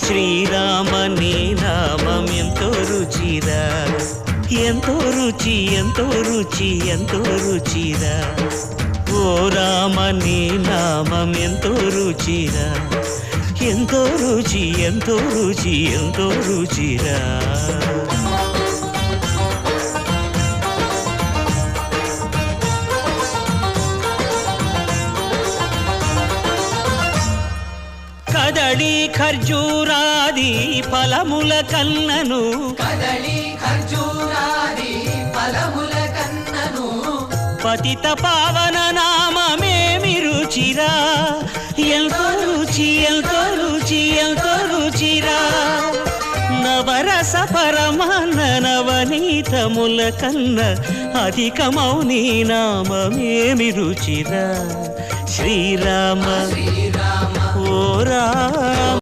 శ్రీరామ నీ నామం ఎంతో రుచిరా, ఎంతో రుచి ఎంతో రుచి ఎంతో రుచిరా. ఓ రామ నీ నామం ఎంతో రుచిరా, ఎంతో రుచి ఎంతో రుచి ఎంతో రుచిరా. కదళి ఖర్జూరాది ఫలముల కన్నను, కదళి ఖర్జూరాది ఫలముల కన్నను, పతిత పావన నామమేమి రుచిరా, ఎంతో రుచి ఎంతో రుచి ఎంతో రుచిరా. నవరస పరమాన్న నవనీతముల కన్న అధికమౌ నీ నామమేమి రుచిరా. శ్రీరామ శ్రీరామ ఓ రామ.